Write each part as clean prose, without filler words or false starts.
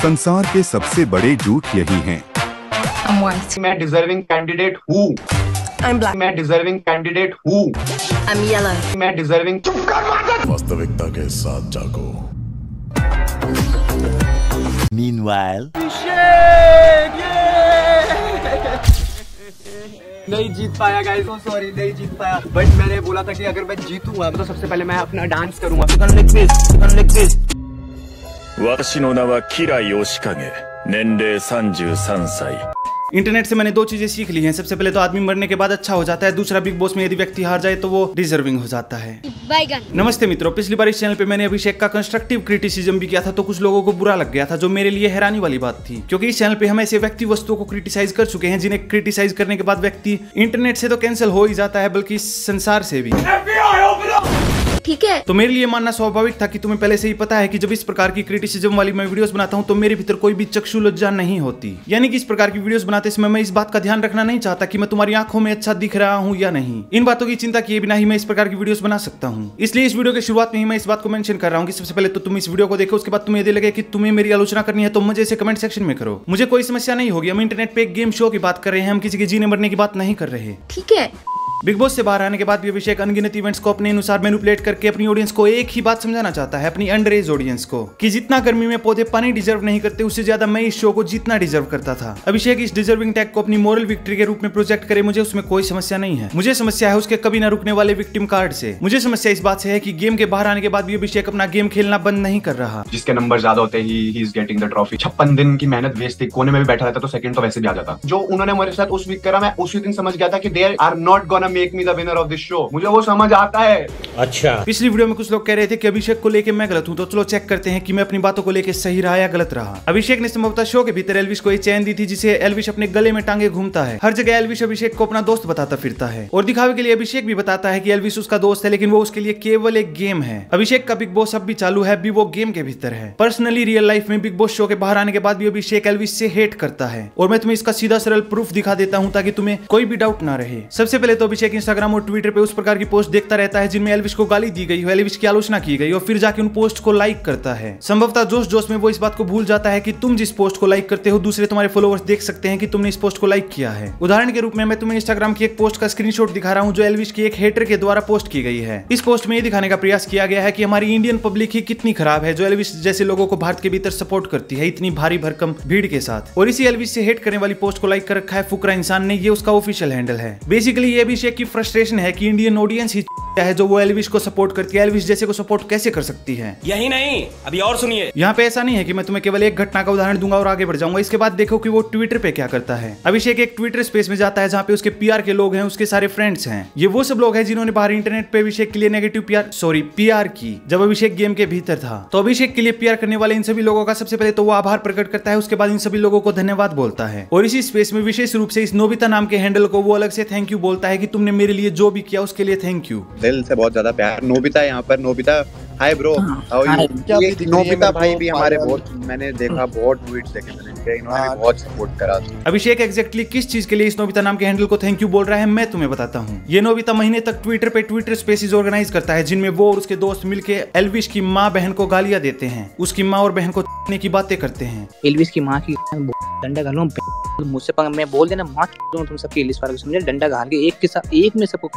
संसार के सबसे बड़े झूठ यही हैं। I'm white. मैं डिजर्विंग कैंडिडेट हूँ। I'm black. मैं डिजर्विंग कैंडिडेट हूँ। I'm yellow. मैं डिजर्विंग। वास्तविकता के साथ जागो। Meanwhile, नहीं जीत पाया गाइस, सॉरी नहीं जीत पाया। बट मैंने बोला था कि अगर मैं जीतूंगा तो सबसे पहले मैं अपना डांस करूंगा। वशिनो नाम वा किरा योशिकागे, नेंरे 33 歳। इंटरनेट से मैंने दो चीजें सीख ली हैं। सबसे पहले तो आदमी मरने के बाद अच्छा हो जाता है। दूसरा, बिग बॉस में यदि व्यक्ति हार जाए तो वो डिजर्विंग हो जाता है। नमस्ते मित्रों, पिछली बार इस चैनल पे मैंने अभिषेक का कंस्ट्रक्टिव क्रिटिसिज्म भी किया था, तो कुछ लोगों को बुरा लग गया था, जो मेरे लिए हैरानी वाली बात थी, क्योंकि इस चैनल पे हम ऐसे व्यक्ति वस्तुओं को क्रिटिसाइज कर चुके हैं जिन्हें क्रिटिसाइज करने के बाद व्यक्ति इंटरनेट से तो कैंसिल हो ही जाता है, बल्कि संसार से भी। ठीक है, तो मेरे लिए मानना स्वाभाविक था कि तुम्हें पहले से ही पता है कि जब इस प्रकार की क्रिटिसिज्म वाली मैं वीडियोस बनाता हूं तो मेरे भीतर कोई भी चक्षु लज्जा नहीं होती। यानी कि इस प्रकार की वीडियोस बनाते समय मैं इस बात का ध्यान रखना नहीं चाहता कि मैं तुम्हारी आंखों में अच्छा दिख रहा हूं या नहीं। इन बातों की चिंता किए बिना ही मैं इस प्रकार की वीडियोस बना सकता हूं। इसलिए इस वीडियो के शुरुआत में ही मैं इस बात को मेंशन कर रहा हूं कि सबसे पहले तो तुम इस वीडियो को देखो, उसके बाद तुम्हें यदि लगे कि तुम्हें मेरी आलोचना करनी है तो मजे से कमेंट सेक्शन में करो। मुझे कोई समस्या नहीं होगी। हम इंटरनेट पे एक गेम शो की बात कर रहे हैं, हम किसी के जीने मरने की बात नहीं कर रहे। ठीक है। बिग बॉस से बाहर आने के बाद भी अभिषेक अनगिनत इवेंट्स को अपने अनुसार मैनिपुलेट करके अपनी ऑडियंस को एक ही बात समझाना चाहता है, अपनी अंडर एज ऑडियंस को, कि जितना गर्मी में पौधे पानी डिजर्व नहीं करते, उससे ज्यादा मैं इस शो को जीतना डिजर्व करता था। अभिषेक इस डिजर्विंग टैग को अपनी मोरल विक्ट्री के रूप में प्रोजेक्ट करे, मुझे उसमें कोई समस्या नहीं है। मुझे समस्या है उसके कभी न रुकने वाले विक्टिम कार्ड से। मुझे समस्या इस बात से है कि गेम के बाहर आने के बाद भी अभिषेक अपना गेम खेलना बंद नहीं कर रहा। जिसके नंबर ज्यादा होते he is getting the trophy. 56 दिन की मेहनत वेस्ट थी, कोने में भी बैठा रहता तो सेकंड तो वैसे भी आ जाता। जो उन्होंने मेरे साथ उस वीक करा, मैं उसी दिन समझ गया था कि they are not gonna make me the winner of this show. मुझे वो समझ आता है। अच्छा, पिछली वीडियो में कुछ लोग कह रहे थे कि अभिषेक को लेके मैं गलत हूं, तो चलो चेक करते हैं कि मैं अपनी बातों को लेके सही रहा या गलत रहा। अभिषेक ने संभवतः शो के भीतर एल्विश को एक चैन दी थी, जिसे एल्विश अपने गले में टांगे घूमता है। हर जगह एल्विश अभिषेक को अपना दोस्त बताता फिरता है, और दिखावे के लिए अभिषेक भी बताता है कि एल्विश उसका दोस्त है, लेकिन वो उसके लिए केवल एक गेम है। अभिषेक का बिग बॉस अब भी चालू है, भी वो गेम के भीतर है। पर्सनली रियल लाइफ में बिग बॉस शो के बाहर आने के बाद भी अभिषेक एल्विश से हेट करता है, और मैं तुम्हें इसका सीधा सरल प्रूफ दिखा देता हूं ताकि तुम्हें कोई भी डाउट ना रहे। सबसे पहले तो अभिषेक इंस्टाग्राम और ट्विटर पे उस प्रकार की पोस्ट देखता रहता है जिनमें एल्विश को गाली दी गई हो, एल्विश की आलोचना की गई हो, फिर जाके उन पोस्ट को लाइक करता है। संभवतः जोश जोश में वो इस बात को भूल जाता है कि तुम जिस पोस्ट को लाइक करते हो, दूसरे तुम्हारे फॉलोअर्स देख सकते हैं कि तुमने इस पोस्ट को लाइक किया है। उदाहरण के रूप में मैं तुम्हें इंस्टाग्राम की एक पोस्ट का स्क्रीनशॉट दिखा रहा हूं जो एल्विश की एक हेटर के द्वारा पोस्ट की गई है। इस पोस्ट में ये दिखाने का प्रयास किया गया है कि हमारी इंडियन पब्लिक ही कितनी खराब है, जो एल्विश जैसे लोगों को भारत के भीतर सपोर्ट करती है, इतनी भारी भरकम भीड़ के साथ। और इसी एल्विश से हेट करने वाली पोस्ट को लाइक कर रखा है फुकरा इंसान ने। ये उसका ऑफिशियल हैंडल है। बेसिकली ये अभिषेक की फ्रस्ट्रेशन है कि इंडियन ऑडियंस ही है जो वो एल्विश को सपोर्ट करती है। एल्विश जैसे को सपोर्ट कैसे कर सकती है? यही नहीं, अभी और सुनिए। यहाँ पे ऐसा नहीं है कि मैं तुम्हें केवल एक घटना का उदाहरण दूंगा और आगे बढ़ जाऊंगा। इसके बाद देखो कि वो ट्विटर पे क्या करता है। अभिषेक एक ट्विटर स्पेस में जाता है जहाँ पे उसके पीआर के लोग हैं, उसके सारे फ्रेंड्स हैं। ये वो सब लोग हैं जिन्होंने बाहर इंटरनेट पे अभिषेक के लिए नेगेटिव पीआर की, जब अभिषेक गेम के भीतर था। तो अभिषेक के लिए पीआर करने वाले इन सभी लोगों का सबसे पहले तो वो आभार प्रकट करता है, उसके बाद इन सभी लोगों को धन्यवाद बोलता है। और इसी स्पेस में विशेष रूप से इस नोबिता नाम के हैंडल को वो अलग से थैंक यू बोलता है कि तुमने मेरे लिए जो भी किया उसके लिए थैंक यू। दिल से बहुत ज्यादा प्यार। नोबिता यहाँ पर, Nobita hi bro, how you? Nobita भाई भी हमारे बहुत, मैंने देखा बहुत ट्वीट्स देखे मैंने, इन्होंने भी बहुत सपोर्ट करा। अभिषेक एग्जैक्टली किस चीज के लिए इस नोबिता नाम के हैंडल को थैंक यू बोल रहा है मैं तुम्हें बताता हूँ। ये नोबिता महीने तक ट्विटर पे ट्विटर स्पेसेस ऑर्गेनाइज करता है, जिनमें वो और उसके दोस्त मिलके एल्विश की माँ बहन को गालियां देते हैं, उसकी माँ और बहन को की बातें करते हैं। एल्विश की माँ की डंडा घालो मुझसे मैं बोल देना माँ तुम सबकी एल्विश वाले समझे, डंडा घाल के एक में सबको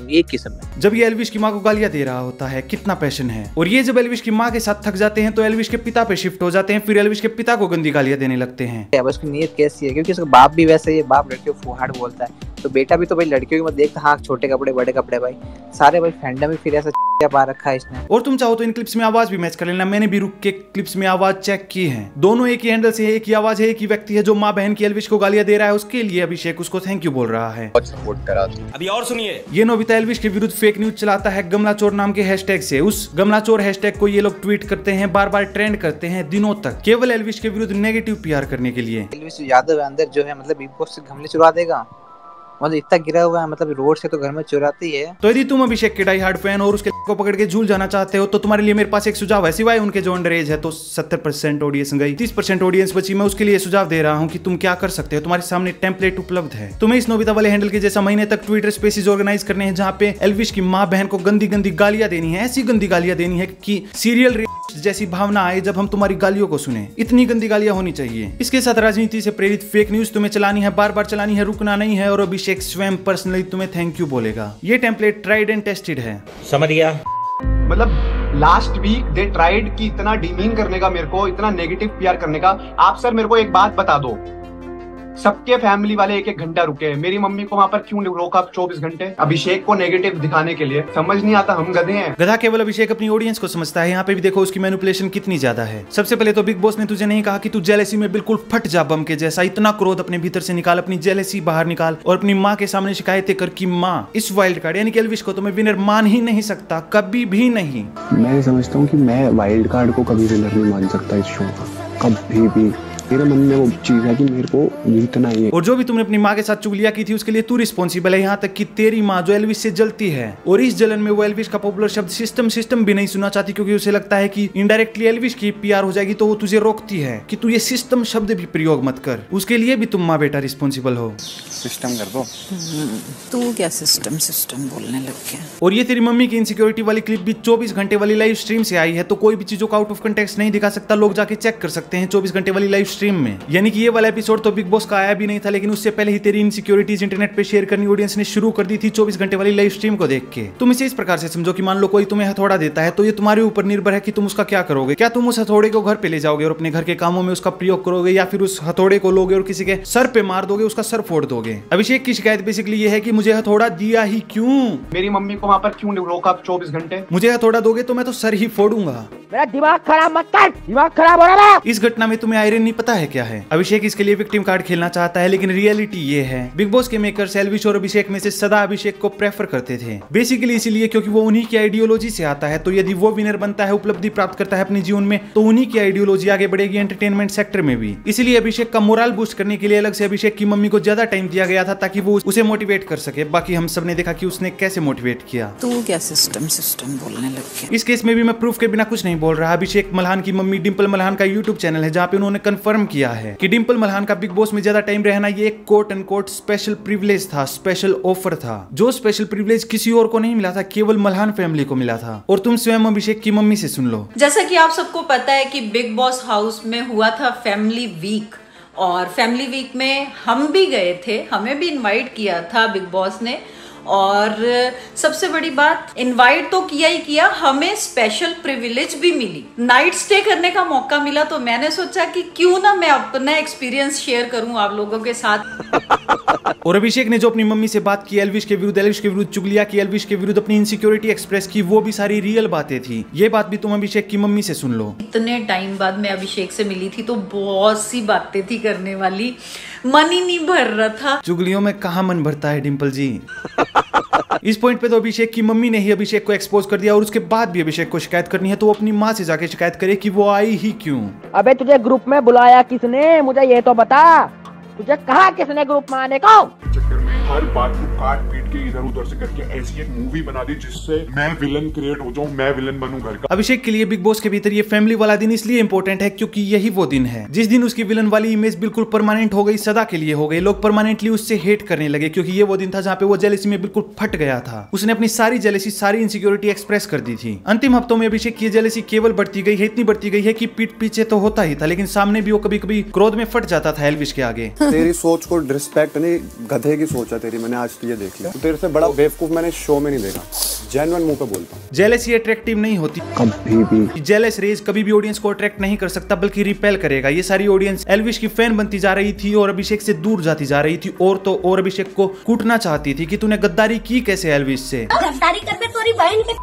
एक किस्म में। जब ये एल्विश की माँ को गालियां दे रहा होता है, कितना पैशन है। और ये जब एल्विश की माँ के साथ थक जाते हैं तो एल्विश के पिता पे शिफ्ट हो जाते हैं, फिर एल्विश के पिता को गंदी गालियां देने लगते हैं। अब उसकी नीयत कैसी है, क्योंकि उसका बाप भी वैसे ही, बाप लड़कियों को फुहाड़ बोलता है, तो बेटा भी तो भाई लड़कियों की मत देखता, हाँ छोटे कपड़े बड़े कपड़े भाई सारे भाई फैंडम में फिर ऐसा पा रखा है इसने। और तुम चाहो तो इन क्लिप्स में आवाज भी मैच कर लेना, मैंने भी रुक के क्लिप्स में आवाज चेक की है। दोनों एक ही हैंडल से, एक ही आवाज है, एक ही व्यक्ति है जो माँ बहन की एल्विश को गालियां दे रहा है। उसके लिए अभिषेक उसको थैंक यू बोल रहा है, बहुत सपोर्ट करा। अभी और सुनिए। ये नोबिता एल्विश के विरुद्ध फेक न्यूज चलाता है गमला चोर नाम के हैशटैग से। उस गमला चोर हैशटैग को ये लोग ट्वीट करते हैं, बार बार ट्रेंड करते हैं दिनों तक, केवल एल्विश के विरुद्ध नेगेटिव पीआर करने के लिए। एल्विश यादव अंदर जो है मतलब बिग बॉस से गमले चुरा देगा। मतलब इतना गिरा हुआ है, मतलब रोड से तो घर में चुराती है। तो यदि तुम अभिषेक के डाई हार्ड फैन और उसके को पकड़ के झूल जाना चाहते हो तो तुम्हारे लिए मेरे पास एक सुझाव है। सिवाय उनके जो अंडर एज है तो 70% ऑडियंस गई, 30% ऑडियंस बची। मैं उसके लिए सुझाव दे रहा हूँ कि तुम क्या कर सकते हो। तुम्हारे सामने टेम्पलेट उपलब्ध है। तुम्हें इस नोबिता वाले हैंडल के जैसा महीने तक ट्विटर स्पेसेस ऑर्गेनाइज करने हैं जहाँ पे एल्विश की माँ बहन को गंदी गंदी गालियां देनी है। ऐसी गंदी गालियां देनी है कि सीरियल जैसी भावना आए जब हम तुम्हारी गालियों को सुने। इतनी गंदी गालियां होनी चाहिए। इसके साथ राजनीति से प्रेरित फेक न्यूज तुम्हें चलानी है, बार बार चलानी है, रुकना नहीं है। और अभिषेक स्वयं पर्सनली तुम्हें थैंक यू बोलेगा। ये टेम्पलेट ट्राइड एंड टेस्टेड है। समझ गया? मतलब लास्ट वीक दे ट्राइड की इतना डीमीन करने का, मेरे को इतना नेगेटिव पीआर करने का। आप सर मेरे को एक बात बता दो, सबके फैमिली वाले 1-1 घंटा रुके, मेरी मम्मी को वहां पर क्यों रोका 24 घंटे अभिषेक को नेगेटिव दिखाने के लिए? समझ नहीं आता, हम गधे हैं। गधा केवल अभिषेक अपनी ऑडियंस को समझता है। यहाँ पे भी देखो उसकी मैनिपुलेशन कितनी ज्यादा है। सबसे पहले तो बिग बॉस ने तुझे नहीं कहा कि तू जेलेसी में बिल्कुल फट जा बम के जैसा। इतना क्रोध अपने भीतर से निकाल, अपनी जेलेसी बाहर निकाल और अपनी माँ के सामने शिकायतें कर कि माँ इस वाइल्ड कार्ड यानी कि एल्विश को तो मैं विनर मान ही नहीं सकता, कभी भी नहीं। मैं समझता हूँ कि मैं वाइल्ड कार्ड को कभी विनर नहीं मान सकता इस शो का, कभी भी। मेरे मन में वो चीज है कि मेरे को जीतना ही है। और जो भी तुमने अपनी माँ के साथ चुगलियां की थी उसके लिए तू रिस्पॉन्सिबल है। यहाँ तक कि तेरी माँ जो एल्विश से जलती है और इस जलन में वो एल्विश का पॉपुलर शब्द सिस्टम भी नहीं सुनना चाहती, क्योंकि उसे लगता है कि इनडायरेक्टली एल्विश की पीआर हो जाएगी। तो वो तुझे रोकती है कि तू ये सिस्टम शब्द भी प्रयोग मत कर। उसके लिए भी तुम माँ बेटा रिस्पॉन्सिबल हो। सिस्टम कर दो। तू क्या सिस्टम बोलने लग गया। और ये तेरी मम्मी की इनसिक्योरिटी वाली क्लिप भी 24 घंटे वाली लाइव स्ट्रीम से आई है। तो कोई भी चीजों को आउट ऑफ कंटेक्स्ट नहीं दिखा सकता। लोग जाके चेक कर सकते हैं 24 घंटे वाली लाइव स्ट्रीम में। यानी कि ये वाला एपिसोड तो बिग बॉस का आया भी नहीं था, लेकिन उससे पहले ही तेरी इनसिक्योरिटीज इंटरनेट पे शेयर करनी ऑडियंस ने शुरू कर दी थी 24 घंटे वाली लाइव स्ट्रीम को देख के। तुम इसे इस प्रकार से समझो कि मान लो कोई तुम्हें हथौड़ा देता है तो ये तुम्हारे ऊपर निर्भर है कि तुम उसका क्या करोगे। क्या तुम उस हथौड़े को घर पे ले जाओगे और अपने घर के कामों में उसका प्रयोग करोगे, या फिर उस हथौड़े को लोगे और किसी के सर पे मार दोगे, उसका सर फोड़ दोगे? अभिषेक की शिकायत बेसिकली ये है कि मुझे हथौड़ा दिया ही क्यों? मेरी मम्मी को वहाँ पर क्यों रोका 24 घंटे? मुझे हथौड़ा दोगे तो मैं तो सर ही फोड़ूंगा। मेरा दिमाग खराब मत कर, दिमाग खराब हो रहा है। इस घटना में तुम्हें आयरन नहीं पता है क्या है? अभिषेक इसके लिए विक्टिम कार्ड खेलना चाहता है, लेकिन रियलिटी ये है बिग बॉस के मेकर्स एल्विश और अभिषेक में से सदा अभिषेक को प्रेफर करते थे। बेसिकली इसीलिए क्योंकि वो उन्हीं की आइडियोलॉजी से आता है। तो यदि वो विनर बनता है, उपलब्धि प्राप्त करता है अपने जीवन में, तो उन्हीं की आइडियोलॉजी आगे बढ़ेगी एंटरटेनमेंट सेक्टर में भी। इसीलिए अभिषेक का मोरल बूस्ट करने के लिए अलग से अभिषेक की मम्मी को ज्यादा टाइम दिया गया था ताकि वो उसे मोटिवेट कर सके। बाकी हम सब ने देखा कि उसने कैसे मोटिवेट किया। तू क्या सिस्टम बोलने लग गया। इस केस में भी मैं प्रूफ के बिना कुछ नहीं बोल रहा। अभिषेक मल्हान की मम्मी डिंपल मल्हान का यूट्यूब चैनल है जहाँ पे उन्होंने कंफर्म किया है कि डिंपल मल्हान का बिग बॉस में ज्यादा टाइम रहना ये एक quote and quote special privilege था, स्पेशल ऑफर था। जो स्पेशल प्रिविलेज किसी और को नहीं मिला था, केवल मल्हान फैमिली को मिला था। और तुम स्वयं अभिषेक की मम्मी से सुन लो। जैसा कि आप सबको पता है कि बिग बॉस हाउस में हुआ था फैमिली वीक, और फैमिली वीक में हम भी गए थे, हमें भी इनवाइट किया था बिग बॉस ने। और सबसे बड़ी बात, इनवाइट तो किया ही किया, हमें स्पेशल प्रिविलेज भी मिली, नाइट स्टे करने का मौका मिला। तो मैंने सोचा कि क्यों ना मैं अपना एक्सपीरियंस शेयर करूं आप लोगों के साथ। और अभिषेक ने जो अपनी मम्मी से बात की एल्विश के विरुद्ध चुगलियां की, एल्विश के विरुद्ध अपनी इनसिक्योरिटी एक्सप्रेस की, वो भी सारी रियल बातें थी। ये बात भी तुम अभिषेक की मम्मी से सुन लो। इतने टाइम बाद मैं अभिषेक से मिली थी तो बहुत सी बातें थी करने वाली, मन ही नहीं भर रहा था। चुगलियों में कहाँ मन भरता है डिंपल जी। इस पॉइंट पे तो अभिषेक की मम्मी ने ही अभिषेक को एक्सपोज कर दिया। और उसके बाद भी अभिषेक को शिकायत करनी है तो वो अपनी माँ से जाके शिकायत करे कि वो आई ही क्यों। अबे तुझे ग्रुप में बुलाया किसने, मुझे ये तो बता। तुझे कहा किसने ग्रुप में आने को? हर बात को काट पीट के इधर उधर से करके ऐसी एक मूवी बना दी जिससे मैं विलन क्रिएट हो जाऊं, मैं विलन बनूं घर का। अभिषेक के लिए बिग बॉस के भीतर ये फैमिली वाला दिन इसलिए इंपॉर्टेंट है क्योंकि यही वो दिन है जिस दिन उसकी विलन वाली इमेज बिल्कुल परमानेंट हो गई, सदा के लिए हो गई। लोग परमानेंटली उससे हेट करने लगे क्योंकि ये वो दिन था जहाँ पे वो जेलेसी में बिल्कुल फट गया था। उसने अपनी सारी जेलेसी, सारी इनसिक्योरिटी एक्सप्रेस कर दी थी। अंतिम हफ्तों में अभिषेक की जेलेसी केवल बढ़ती गई है, इतनी बढ़ती गई है कि पीठ पीछे तो होता ही था, लेकिन सामने भी वो कभी कभी क्रोध में फट जाता था एल्विश के आगे। तेरी सोच को रिस्पेक्ट नहीं, गधे की सोच है तेरी, मैंने आज ये देख लिया। तेरे से बड़ा बेवकूफ मैंने शो में नहीं देखा, जेन्युइन मुंह पे बोलता हूं। जेलेसी अट्रैक्टिव नहीं होती कभी भी। जेलस रेज कभी भी ऑडियंस को अट्रैक्ट नहीं कर सकता बल्कि रिपेल करेगा। ये सारी ऑडियंस एल्विश की फैन बनती जा रही थी और अभिषेक से दूर जाती जा रही थी। और तो और अभिषेक को कूटना चाहती थी कि तूने गद्दारी की कैसे एल्विश से। गद्दारी करके तोरी बहन के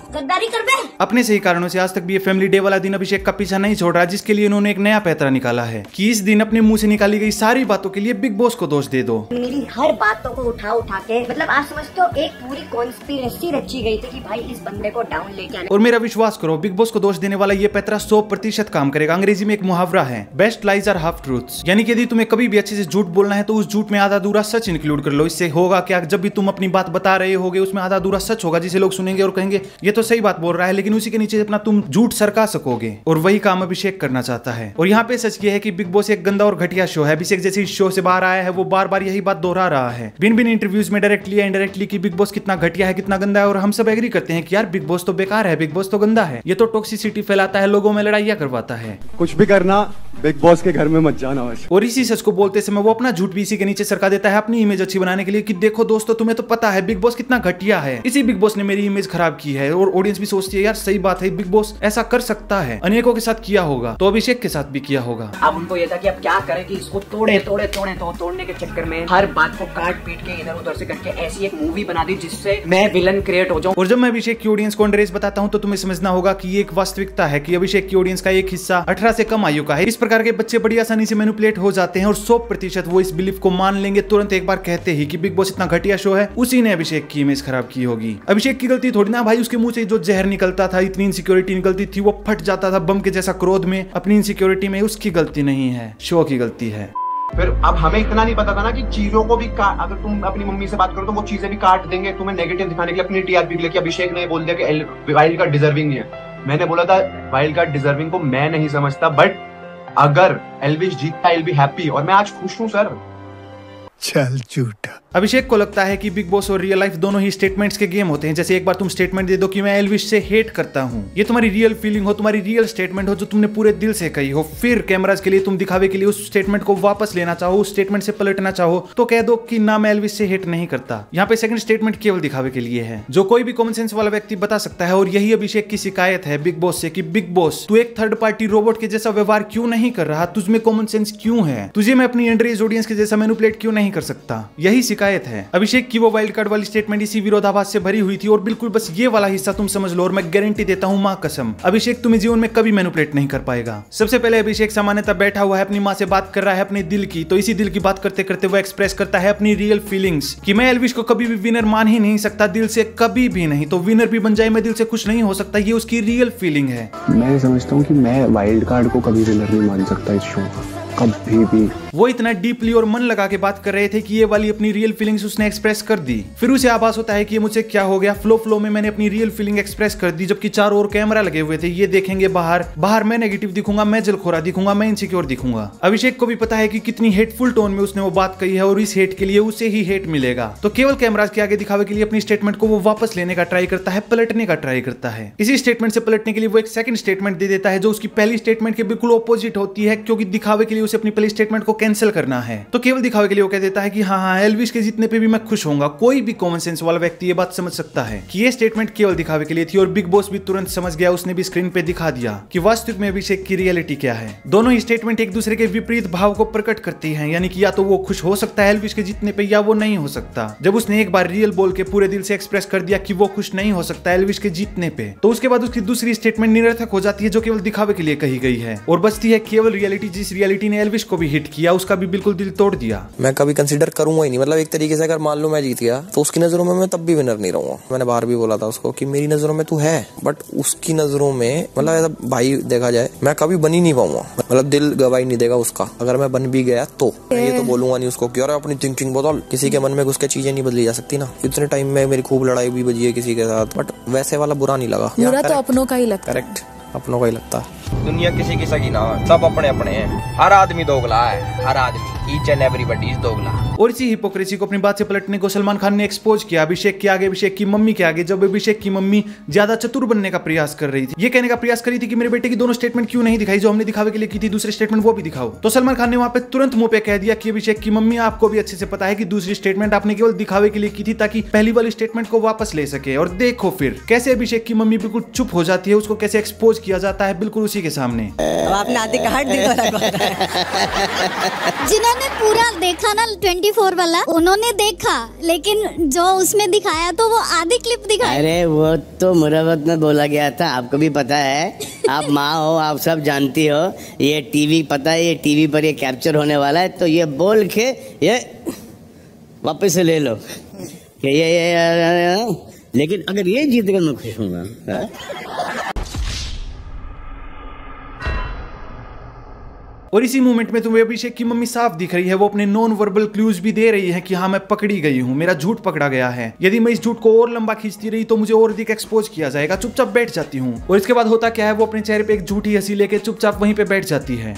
गद्दारी कर बे। अपने सही कारणों से आज तक भी ये फैमिली डे वाला दिन अभिषेक का पीछा नहीं छोड़ रहा, जिसके लिए इन्होंने एक नया पैतरा निकाला है कि इस दिन अपने मुंह से निकाली गई सारी बातों के लिए बिग बॉस को दोष दे दो। मेरी हर बातों को उठा के मतलब आप समझते हो एक पूरी कॉन्स्पिरेसी रची गई थी कि भाई इस बंदे को डाउन लेके आने। और मेरा विश्वास करो, बिग बॉस को दोष देने वाला ये पैतरा 100% काम करेगा। अंग्रेजी में एक मुहावरा है, best lies are half truths, यानी कि यदि तुम्हें कभी भी अच्छे से झूठ बोलना है तो उस झूठ में आधा अधूरा सच इंक्लूड कर लो। इससे होगा क्या, जब भी तुम अपनी बात बता रहे होगे उसमें आधा अधूरा सच होगा जिसे लोग सुनेंगे और कहेंगे ये तो सही बात बोल रहा है, लेकिन उसी के नीचे अपना तुम झूठ सरका सकोगे। और वही काम अभिषेक करना चाहता है। और यहाँ पे सच ये है कि बिग बॉस एक गंदा और घटिया शो है। अभिषेक जैसे इस शो से बाहर आया है वो बार बार यही बात दोहरा रहा है भिन्न इंटरव्यूज में, डायरेक्टली या इनडायरेक्टली, कि बिग बॉस कितना घटिया है, कितना गंदा है। और हम सब एग्री करते हैं कि यार बिग बॉस तो बेकार है, बिग बॉस तो गंदा है, ये तो टॉक्सिसिटी फैलाता है, लोगों में लड़ाइयां करवाता है। कुछ भी करना बिग बॉस के घर में मत जाना बस। और इसी सच को बोलते समय वो अपना झूठ भी इसी के नीचे सरका देता है अपनी इमेज अच्छी बनाने के लिए कि देखो दोस्तों तुम्हें तो पता है बिग बॉस कितना घटिया है, इसी बिग बॉस ने मेरी इमेज खराब की है। और ऑडियंस भी सोचती है यार सही बात है, बिग बॉस ऐसा कर सकता है, अनेकों के साथ किया होगा तो अभिषेक के साथ भी किया होगा। अब उनको ये था कि अब क्या करें कि इसको तोड़ने के चक्कर में हर बात को काट पीट के इधर उधर से करके ऐसी एक मूवी बना दी जिससे मैं विलन क्रिएट हो जाऊं। और जब मैं अभिषेक की ऑडियंस को अंडरएज बताता हूं तो तुम्हें समझना होगा कि ये एक वास्तविकता है कि अभिषेक की ऑडियंस का एक हिस्सा 18 से कम आयु का है। इस प्रकार के बच्चे बड़ी आसानी से मैनिपुलेट हो जाते हैं और 100% वो इस बिलीफ को मान लेंगे तुरंत एक बार कहते ही कि बिग बॉस इतना घटिया शो है, उसी ने अभिषेक की इमेज खराब की होगी। अभिषेक की गलती थोड़ी ना भाई, उसके मुंह से जो जहर निकलता था, इतनी इनसिक्योरिटी निकलती थी, वो फट जाता था बम के जैसा क्रोध में, अपनी इनसिक्योरिटी में। उसकी गलती नहीं है, शो की गलती है। फिर अब हमें इतना नहीं पता था ना कि चीजों को भी अगर तुम अपनी मम्मी से बात करो तो वो चीजें भी काट देंगे तुम्हें नेगेटिव दिखाने के लिए, अपनी टीआरपी के लिए, कि अभिषेक ने बोल दिया कि वाइल्ड कार्ड डिजर्विंग नहीं है। मैंने बोला था वाइल्ड कार्ड डिजर्विंग को मैं नहीं समझता, बट अगर एल्विश जीतता आई विल बी हैप्पी, और मैं आज खुश हूं सर। चल झूठा। अभिषेक को लगता है कि बिग बॉस और रियल लाइफ दोनों ही स्टेटमेंट्स के गेम होते हैं। जैसे एक बार तुम स्टेटमेंट दे दो कि मैं एल्विश से हेट करता हूं, ये तुम्हारी रियल फीलिंग हो, तुम्हारी रियल स्टेटमेंट हो जो तुमने पूरे दिल से कही हो, फिर कैमराज के लिए तुम दिखावे के लिए उस स्टेटमेंट को वापस लेना चाहो, उस स्टेटमेंट से पलटना चाहो, तो कह दो कि ना मैं एल्विश से हेट नहीं करता। यहाँ पे सेकंड स्टेटमेंट केवल दिखावे के लिए है, जो कोई भी कॉमन सेंस वाला व्यक्ति बता सकता है। और यही अभिषेक की शिकायत है बिग बॉस से कि बिग बॉस तू एक थर्ड पार्टी रोबोट के जैसा व्यवहार क्यों नहीं कर रहा, तुझमें कॉमन सेंस क्यों है, तुझे मैं अपनी अंडरएज ऑडियंस के जैसा मैनिपुलेट क्यों नहीं कर सकता। यही शिकायत है अभिषेक की। वो वाइल्ड कार्ड वाली स्टेटमेंट इसी विरोधाभास से भरी हुई थी। और बिल्कुल बस ये वाला हिस्सा तुम समझ लो और मैं गारंटी देता हूं मां कसम, अभिषेक तुम्हें जीवन में कभी मैनिपुलेट नहीं कर पाएगा। सबसे पहले अभिषेक सामान्यतः बैठा हुआ है, अपनी मां से बात कर रहा है अपने दिल की, तो इसी दिल की बात करते करते वो एक्सप्रेस करता है अपनी रियल फीलिंग्स कि मैं एल्विश को कभी भी विनर मान ही नहीं सकता, दिल से कभी भी नहीं, तो विनर भी बन जाए मैं दिल से खुश नहीं हो सकता। ये उसकी रियल फीलिंग है। मैं समझता हूँ कि मैं वाइल्ड कार्ड को कभी विनर नहीं मान सकता इस शो का, कभी भी। वो इतना डीपली और मन लगा के बात कर रहे थे कि ये वाली अपनी रियल फीलिंग्स उसने एक्सप्रेस कर दी। फिर उसे आभास होता है कि ये मुझसे क्या हो गया, फ्लो में मैंने अपनी रियल फीलिंग एक्सप्रेस कर दी, जबकि चारों ओर कैमरा लगे हुए थे, ये देखेंगे बाहर मैं नेगेटिव दिखूंगा, मैं जलखोरा दिखूंगा, मैं इनसिक्योर दिखूंगा। अभिषेक को भी पता है कि कितनी हेटफुल टोन में उसने वो बात कही है और इस हेट के लिए उसे ही हेट मिलेगा। तो केवल कैमराज के आगे दिखावे के लिए अपनी स्टेटमेंट को वो वापस लेने का ट्राई करता है, पलटने का ट्राई करता है। इसी स्टेटमेंट से पलटने के लिए वो एक सेकंड स्टेटमेंट दे देता है जो उसकी पहली स्टेटमेंट के बिल्कुल ऑपोजिट होती है, क्योंकि दिखावे के लिए उसे अपनी पहली स्टेटमेंट को कैंसिल करना है। तो केवल दिखावे के लिए वो कह देता है कि हाँ एल्विश के जीतने पे भी मैं खुश होऊंगा। कोई भी कॉमन सेंस वाला व्यक्ति ये बात समझ सकता है कि ये स्टेटमेंट केवल दिखावे के लिए थी। और बिग बॉस भी तुरंत समझ गया, उसने भी स्क्रीन पे दिखा दिया कि वास्तविक में अभिषेक की रियलिटी क्या है। दोनों ही स्टेटमेंट एक दूसरे के विपरीत भाव को प्रकट करती हैं, यानी कि या तो वो खुश हो सकता है एल्विश के जीतने पे या वो नहीं हो सकता। जब उसने एक बार रियल बोल के पूरे दिल से एक्सप्रेस कर दिया कि वो खुश नहीं हो सकता एल्विश के जीतने पे, तो उसके बाद उसकी दूसरी स्टेटमेंट निरर्थक हो जाती है जो केवल दिखावे के लिए कही गई है, और बचती है केवल रियलिटी, जिस रियलिटी ने एल्विश को भी हिट किया, उसका भी बिल्कुल दिल तोड़ दिया। मैं कभी कंसीडर करूंगा ही नहीं, मतलब एक तरीके से अगर मान लो मैं जीत गया तो उसकी नजरों में मैं तब भी विनर नहीं रहूंगा। मैंने बाहर भी बोला था उसको कि मेरी नजरों में तू है, बट उसकी नजरों में मतलब ऐसा भाई देखा जाए मैं कभी बन ही नहीं पाऊंगा, मतलब दिल गवाही नहीं देगा उसका। अगर मैं बन भी गया तो ये तो बोलूंगा नहीं उसको कि अरे अपनी थिंकिंग बदल, किसी के मन में घुस के चीजें नहीं बदली जा सकती ना। इतने टाइम में मेरी खूब लड़ाई भी बजी है किसी के साथ, बट वैसे वाला बुरा नहीं लगा। बुरा तो अपनों का ही लगता है। करेक्ट, अपनों का ही लगता है। दुनिया किसी की सगी ना हो, सब अपने अपने हैं। हर आदमी दोगला है, हर आदमी, ईच एंड एवरीबॉडी इज दोगला। और इसी हिपोक्रेसी को अपनी बात से पलटने को सलमान खान ने एक्सपोज किया अभिषेक के आगे, अभिषेक की मम्मी के आगे, जब अभिषेक की मम्मी ज्यादा चतुर बनने का प्रयास कर रही थी। ये कहने का प्रयास कर रही थी कि मेरे बेटे की दोनों स्टेटमेंट क्यों नहीं दिखाई, जो हमने दिखावे के लिए की थी, दूसरी स्टेटमेंट वो भी दिखाओ। तो सलमान खान ने वहां पे तुरंत मुंह पे कह दिया कि अभिषेक की मम्मी आपको भी अच्छे से पता है कि दूसरी स्टेटमेंट आपने केवल दिखावे के लिए की थी ताकि पहली वाली स्टेटमेंट को वापस ले सके। और देखो फिर कैसे अभिषेक की मम्मी बिल्कुल चुप हो जाती है, उसको कैसे एक्सपोज किया जाता है बिल्कुल उसी के सामने। जिन्होंने पूरा देखा ना 24 24 वाला उन्होंने देखा, लेकिन जो उसमें दिखाया तो वो आधी क्लिप दिखाई। अरे वो तो मुरवत में बोला गया था, आपको भी पता है, आप माँ हो, आप सब जानती हो। ये टीवी पता है, ये टीवी पर ये कैप्चर होने वाला है, तो ये बोल के ये वापस से ले लो कि ये लेकिन अगर ये जीत गया मैं खुश हूँगा। और इसी मोमेंट में तुम्हें अभिषेक की मम्मी साफ दिख रही है, वो अपने नॉन वर्बल क्लूज भी दे रही है कि हाँ मैं पकड़ी गई हूँ, मेरा झूठ पकड़ा गया है, यदि मैं इस झूठ को और लंबा खींचती रही तो मुझे और अधिक एक्सपोज किया जाएगा। चुपचाप बैठ जाती हूँ। और इसके बाद होता क्या है, वो अपने चेहरे पे एक झूठी हंसी लेके चुपचाप वहीं पे बैठ जाती है।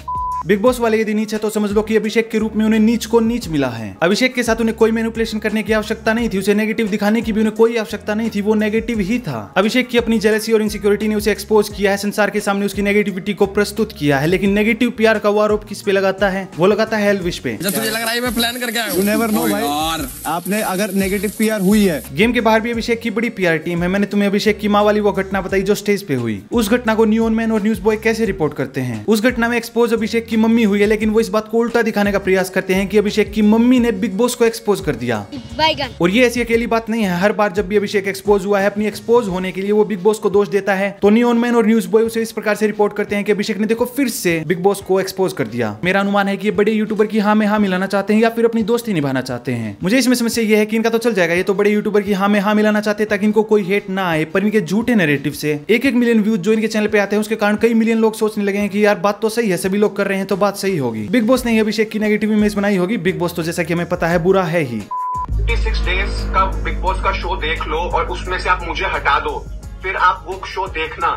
बिग बॉस वाले यदि नीच है तो समझ लो कि अभिषेक के रूप में उन्हें नीच को नीच मिला है। अभिषेक के साथ उन्हें कोई मैनिपुलेशन करने की आवश्यकता नहीं थी, उसे नेगेटिव दिखाने की भी उन्हें कोई आवश्यकता नहीं थी, वो नेगेटिव ही था। अभिषेक की अपनी जेलसी और इनसिक्योरिटी ने उसे एक्सपोज किया है, संसार के सामने उसकी नेगेटिविटी को प्रस्तुत किया है। लेकिन नेगेटिव पीआर का वो आरोप किस पे लगाता है? वो लगाता है एल्विश पे। तुझे लग रहा है मैं प्लान करके आया हूं। You never know भाई, आपने अगर नेगेटिव पीआर हुई है। गेम के बाहर भी अभिषेक की बड़ी पीआर टीम है। मैंने तुम्हें अभिषेक की माँ वाली वो घटना बताई जो स्टेज पे हुई। उस घटना को न्यून मैन और न्यूज बॉय कैसे रिपोर्ट करते हैं? उस घटना में एक्सपोज अभिषेक की मम्मी हुई है, लेकिन वो इस बात को उल्टा दिखाने का प्रयास करते हैं कि अभिषेक की मम्मी ने बिग बॉस को एक्सपोज कर दिया। और ये ऐसी अकेली बात नहीं है, हर बार जब भी अभिषेक एक्सपोज हुआ है अपनी एक्सपोज होने के लिए वो बिग बॉस को दोष देता है, तो न्यून मैन और न्यूज बॉय उसे इस प्रकार से रिपोर्ट करते हैं कि अभिषेक ने देखो फिर से बिग बॉस को एक्सपोज कर दिया। मेरा अनुमान है कि ये बड़े यूट्यूबर की हाँ में हाँ मिलाना चाहते हैं या फिर अपनी दोस्ती निभाना चाहते हैं। मुझे इसमें समस्या ये है कि इनका तो चल जाएगा, ये तो बड़े यूट्यूबर की हाँ में हाँ मिलाना चाहते हैं ताकि इनको कोई हेट ना आए, पर इनके झूठे नैरेटिव से 1-1 मिलियन व्यूज जो इनके चैनल पे आते हैं उसके कारण कई मिलियन लोग सोचने लगे हैं कि यार बात तो सही है, सभी लोग कर रहे हैं तो बात सही होगी। बिग बॉस ने अभिषेक की नेगेटिव इमेज बनाई होगी। बिग बॉस तो जैसा कि हमें पता है बुरा है ही। 56 डेज का बिग बॉस का शो देख लो और उसमें से आप मुझे हटा दो, फिर आप वो शो देखना।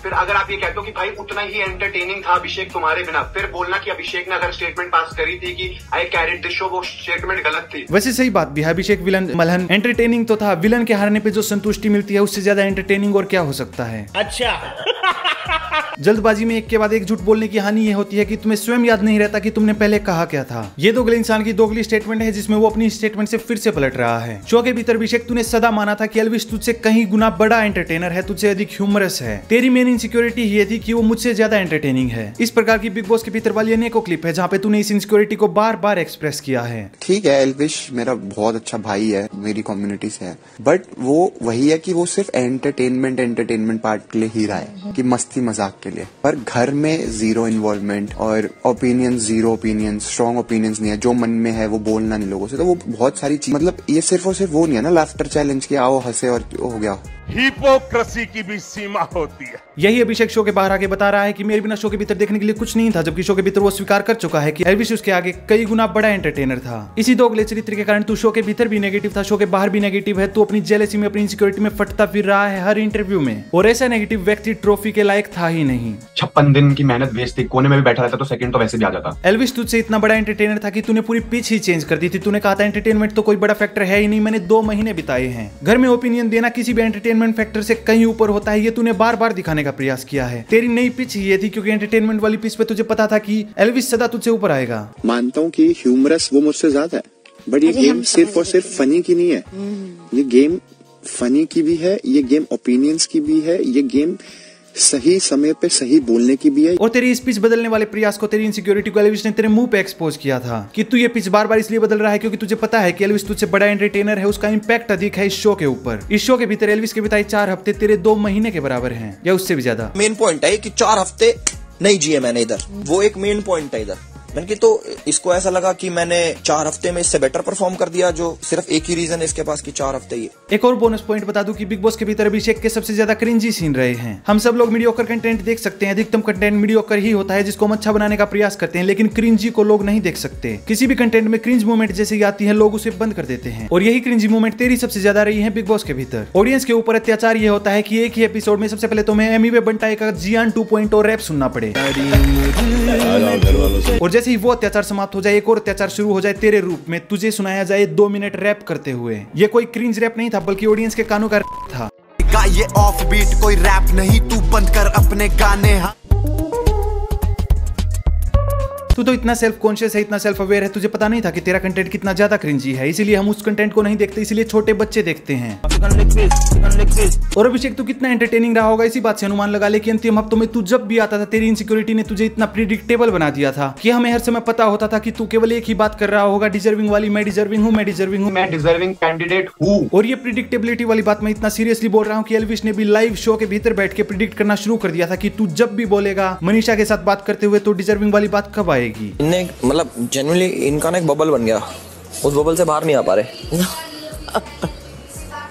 फिर अगर आप ये कहते हो कि भाई उतना ही एंटरटेनिंग था अभिषेक तुम्हारे बिना, फिर बोलना कि अभिषेक ने अगर स्टेटमेंट पास करी थी कि आई कैरिड दिस शो, वो स्टेटमेंट गलत थी। वैसे सही बात भी है, अभिषेक विलन मलहन एंटरटेनिंग तो था, विलन के हारने पे जो संतुष्टि मिलती है उससे ज्यादा एंटरटेनिंग और क्या हो सकता है। अच्छा जल्दबाजी में एक के बाद एक झूठ बोलने की हानि ये होती है कि तुम्हें स्वयं याद नहीं रहता कि तुमने पहले कहा क्या था। ये दोगले इंसान की दोगली स्टेटमेंट है जिसमें वो अपनी स्टेटमेंट से फिर से पलट रहा है। शो के भीतर अभिषेक तूने सदा माना था कि एल्विश तुझसे कहीं गुना बड़ा एंटरटेनर है, तुझसे अधिक ह्यूमरस है। तेरी मेन इनसिक्योरिटी ये थी कि वो मुझसे ज्यादा एंटरटेनिंग है। इस प्रकार की बिग बॉस के भीतर वाली अनेकों क्लिप है जहाँ पे तूने इस इनसिक्योरिटी को बार बार एक्सप्रेस किया है। ठीक है, एल्विश मेरा बहुत अच्छा भाई है, मेरी कम्युनिटी से है, बट वो वही है कि वो सिर्फ एंटरटेनमेंट पार्ट के लिए ही रहा है कि मस्ती मजाक के लिए, पर घर में जीरो इन्वॉल्वमेंट और जीरो ओपिनियन, स्ट्रॉन्ग ओपिनियंस नहीं है, जो मन में है वो बोलना नहीं लोगों से। तो वो बहुत सारी चीज, मतलब ये सिर्फ और सिर्फ वो नहीं है ना लाफ्टर चैलेंज के आओ हंसे और हो गया। हिपोक्रेसी की भी सीमा होती है। यही अभिषेक शो के बाहर आके बता रहा है कि मेरे बिना शो के भीतर देखने के लिए कुछ नहीं था, जबकि शो के भीतर वो स्वीकार कर चुका है कि एल्विश उसके आगे कई गुना बड़ा एंटरटेनर था। इसी दोगले चरित्र के कारण तू शो के भीतर भी नेगेटिव था, शो के बाहर भी नेगेटिव है। तू अपनी जेलसी में, अपनी इनसिक्योरिटी में फटता फिर रहा है हर इंटरव्यू में, और ऐसा नेगेटिव व्यक्ति ट्रॉफी के लायक था ही नहीं। 56 दिन की मेहनत वेस्ट थी, कोने में भी बैठा रहता तो सेकंड तो वैसे भी आ जाता। एल्विश तुझसे इतना बड़ा एंटरटेनर था कि तूने पूरी पिच ही चेंज कर दी थी। तूने कहा था एंटरटेनमेंट तो कोई बड़ा फैक्टर है ही नहीं, मैंने 2 महीने बिताए हैं। घर में ओपिनियन देना किसी भी एंटरटेनमेंट फैक्टर से कहीं ऊपर होता है, ये तूने बार बार दिखाने का प्रयास किया है। तेरी नई पिच ये थी क्योंकि एंटरटेनमेंट वाली पिच पे तुझे पता था कि एल्विश सदा तुझसे ऊपर आएगा। मानता हूँ कि ह्यूमरस वो मुझसे ज्यादा है, बट ये गेम सिर्फ और सिर्फ फनी की नहीं है। ये गेम फनी की भी है, ये गेम ओपिनियंस की भी है, ये गेम सही समय पे सही बोलने की भी है। और तेरी इस पिच बदलने वाले प्रयास को, तेरी इनसिक्योरिटी को एल्विश ने तेरे मुंह पे एक्सपोज किया था कि तू ये पिच बार बार इसलिए बदल रहा है क्योंकि तुझे पता है कि एल्विश तुझसे बड़ा एंटरटेनर है, उसका इंपैक्ट अधिक है इस शो के ऊपर। इस शो के भीतर एल्विश के बिताए 4 हफ्ते तेरे 2 महीने के बराबर हैं या उससे भी ज्यादा। मेन पॉइंट है कि 4 हफ्ते नहीं जिए मैंने इधर, वो एक मेन पॉइंट है इधर। मैंने कि तो इसको ऐसा लगा कि मैंने 4 हफ्ते में इससे बेटर परफॉर्म कर दिया, जो सिर्फ एक ही रीजन है इसके पास कि 4 हफ्ते ही। एक और बोनस पॉइंट बता दूं कि बिग बॉस के भीतर अभिषेक के सबसे ज्यादा क्रिंजी सीन रहे हैं। हम सब लोग मीडियोकर कंटेंट देख सकते हैं, अधिकतम कंटेंट मीडियोकर ही होता है जिसको हम अच्छा बनाने का प्रयास करते हैं, लेकिन क्रिंजी को लोग नहीं देख सकते। किसी भी कंटेंट में क्रिंज मोमेंट जैसे आती है लोग उसे बंद कर देते हैं, और यही क्रिंजी मोमेंट तेरी सबसे ज्यादा रही है बिग बॉस के भीतर। ऑडियंस के ऊपर अत्याचार ये होता है कि एक ही एपिसोड में सबसे पहले तुम्हें एमी वे बंटाई का जियान 2.0 रैप सुनना पड़े, और जैसे ही वो अत्याचार समाप्त हो जाए एक और अत्याचार शुरू हो जाए तेरे रूप में, तुझे सुनाया जाए 2 मिनट रैप करते हुए। ये कोई क्रिंज रैप नहीं था बल्कि ऑडियंस के कानों का था। ये ऑफ बीट कोई रैप नहीं, तू बंद कर अपने गाने। तू तो इतना सेल्फ कॉन्शियस है, इतना सेल्फ अवेयर है, तुझे पता नहीं था कि तेरा कंटेंट कितना ज्यादा क्रिंजी है, इसीलिए हम उस कंटेंट को नहीं देखते, इसीलिए छोटे बच्चे देखते हैं। और अभिषेक तू कितना एंटरटेनिंग रहा होगा इसी बात से अनुमान लगा ले कि अंतिम हफ्तों में तू जब भी आता था तेरी इनसिक्योरिटी ने तुझे इतना प्रिडिक्टेबल बना दिया था कि हमें हर समय पता होता था कि तू केवल एक ही बात कर रहा होगा, डिजर्विंग वाली, मैं डिजर्विंग हूँ, मैं डिजर्विंग हूँ, मैं डिजर्विंग कैंडिडेट हूँ। और ये प्रिडिक्टेबिलिटी वाली बात मैं इतना सीरियसली बोल रहा हूँ कि एल्विश ने भी लाइव शो के भीतर बैठ के प्रिडिक्ट करना शुरू कर दिया था कि तू जब भी बोलेगा मनीषा के साथ बात करते हुए तो डिजर्विंग वाली बात कब आएगी। इनने मतलब जेन्युइनली इनका ना एक बबल बन गया, उस बबल से बाहर नहीं आ पा रहे।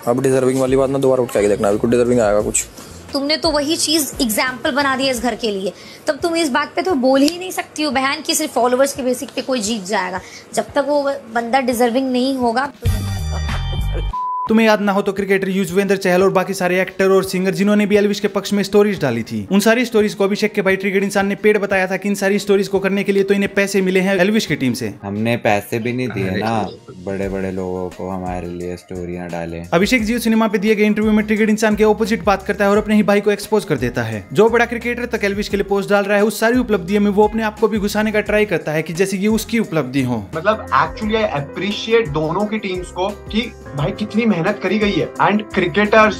अब डिजर्विंग वाली बात ना दोबारा उठ के देखना, अभी कुछ डिजर्विंग आएगा कुछ। तुमने तो वही चीज एग्जाम्पल बना दी इस घर के लिए, तब तुम इस बात पे तो बोल ही नहीं सकती हो बहन कि सिर्फ फॉलोअर्स के बेसिक पे कोई जीत जाएगा। जब तक वो बंदा डिजर्विंग नहीं होगा। तुम्हें याद ना हो तो क्रिकेटर युजवेंद्र चहल और बाकी सारे एक्टर और सिंगर जिन्होंने भी एल्विश के पक्ष में स्टोरीज डाली थी, उन सारी स्टोरीज को अभिषेक के भाई ट्रिगर्ड इंसान ने पेड़ बताया था कि इन सारी स्टोरीज को करने के लिए तो इन्हें पैसे मिले हैं एल्विश की टीम से। हमने पैसे भी नहीं दिए ना बड़े बड़े लोगों को हमारे लिए स्टोरियां डाले। अभिषेक जियो सिनेमा पे दिए गए इंटरव्यू में ट्रिगर्ड इंसान के ऑपोजिट बात करता है और अपने ही भाई को एक्सपोज कर देता है। जो बड़ा क्रिकेटर तक एल्विश के लिए पोस्ट डाल रहा है उस सारी उपलब्धियों में वो अपने आप को भी घुसाने का ट्राई करता है कि जैसे ये उसकी उपलब्धि हो। मतलब एक्चुअली आई अप्रिशिएट दोनों की टीम्स को कि भाई कितनी मेहनत करी गई है एंड क्रिकेटर्स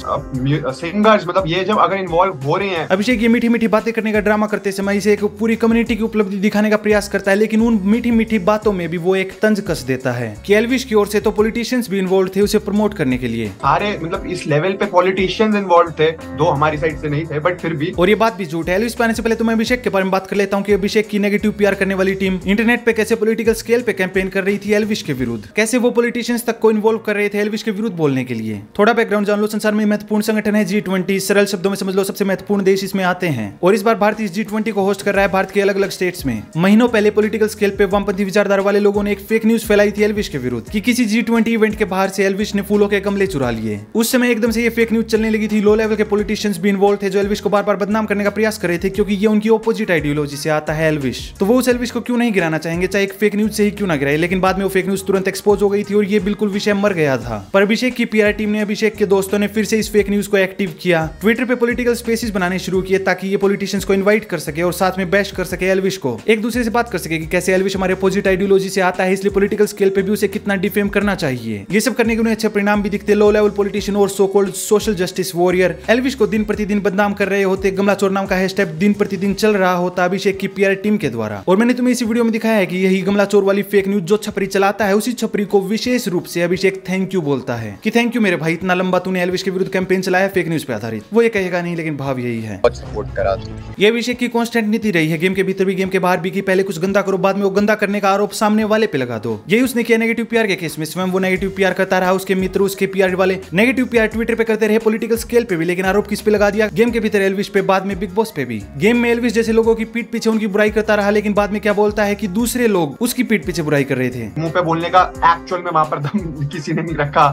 सिंगर्स मतलब ये जब अगर इन्वॉल्व हो रहे हैं। अभिषेक ये मीठी मीठी बातें करने का ड्रामा करते समय इसे एक पूरी कम्युनिटी की उपलब्धि दिखाने का प्रयास करता है, लेकिन उन मीठी मीठी बातों में भी वो एक तंज कस देता है कि एल्विश की ओर से तो पॉलिटिशियंस भी इन्वॉल्व थे उसे प्रमोट करने के लिए। सारे मतलब इस लेवल पे पॉलिटिशियंस इन्वॉल्व थे, दो हमारी साइड से नहीं थे बट फिर भी। और ये बात भी झूठ है। एल्विश पे आने से पहले तो मैं अभिषेक के बारे में बात कर लेता हूँ कि अभिषेक की नेगेटिव पीआर करने वाली टीम इंटरनेट पे कैसे पॉलिटिकल स्केल पे कैंपेन कर रही थी एल्विश के विरुद्ध, कैसे वो पॉलिटिशियंस तक को इन्वॉल्व कर रहे थे एल्विश के विरुद्ध बोलने के लिए। थोड़ा बैकग्राउंड जान लो। संसार में महत्वपूर्ण संगठन है G20, सरल शब्दों में समझ लो सबसे महत्वपूर्ण देश इसमें आते हैं और इस बार भारत इस G20 को होस्ट कर रहा है भारत के अलग अलग स्टेट्स में। महीनों पहले पॉलिटिकल स्केल पे वामपंथी विचारधारा वाले लोगों ने एक फेक न्यूज फैलाई थी एल्विश के विरुद्ध कि किसी G20 इवेंट के बाहर से एल्विश ने फूलों के गमले चुरा लिए। उस समय एकदम से ये फेक न्यूज चलने लगी थी। लो लेवल के पॉलिटिशियंस भी इन्वॉल्व थे जो एल्विश को बार बार बदनाम करने का प्रयास कर रहे थे क्योंकि ये उनकी ऑपोजिट आइडियोलॉजी से आता है एल्विश। तो वो उस एल्विश को क्यों नहीं गिराना चाहेंगे, चाहे एक फेक न्यूज से ही क्यों ना गिराए। लेकिन बाद में वो फेक न्यूज तुरंत एक्सपोज हो गई थी और ये बिल्कुल विषय मर गया था। पर अभिषेक की पीआर टीम ने अभिषेक के दोस्तों ने फिर से इस फेक न्यूज को एक्टिव किया, ट्विटर पे पॉलिटिकल स्पेसेस बनाने शुरू किए ताकि ये पॉलिटिशियंस को इनवाइट कर सके और साथ में बैश कर सके एल्विश को, एक दूसरे से बात कर सके कि कैसे एल्विश हमारे अपोजिट आइडियोलॉजी से आता है, इसलिए पॉलिटिकल स्केल पे भी उसे कितना डिफेम करना चाहिए। ये सब करने के उन्हें अच्छे परिणाम भी दिखते। लो लेवल पॉलिटिशियन और so called social justice warrior Elvish को दिन प्रतिदिन बदनाम कर रहे होते। गमला चोर नाम का हैशटैग दिन प्रतिदिन चल रहा होता अभिषेक की पीआर टीम के द्वारा। और मैंने तुम्हें इसी वीडियो में दिखाया है कि यही गमला चोर वाली फेक न्यूज जो छपरी चलाता है उसी छपरी को विशेष रूप से अभिषेक थैंक यू बोलता है कि थैंक यू मेरे भाई, इतना लंबा तूने एल्विश के विरुद्ध कैंपेन चलाया फेक न्यूज पे आधारित। वो ये कहेगा नहीं लेकिन भाव यही है। सपोर्ट करा ये अभिषेक की कांस्टेंट नीति रही है, गेम के भीतर भी गेम के बाहर भी, कि पहले कुछ गंदा करो बाद में वो गंदा करने का आरोप सामने वाले पे लगा दो। यही उसने किया नेगेटिव पीआर के केस में। स्वयं वो नेगेटिव पीआर करता रहा, उसके मित्र उसके पीआर वाले नेगेटिव पीआर ट्विटर पे करते रहे, पॉलिटिकल स्केल पे भी, लेकिन आरोप किस पे लगा दिया, गेम के भीतर एल्विश पे, बाद में बिग बॉस पे भी। गेम में एल्विश जैसे लोगों की पीठ पीछे उनकी बुराई करता रहा, लेकिन बाद में क्या बोलता है कि दूसरे लोग उसकी पीठ पीछे बुराई कर रहे थे। मुंह पे बोलने का एक्चुअल में वहां पर दम किसी ने नहीं रखा,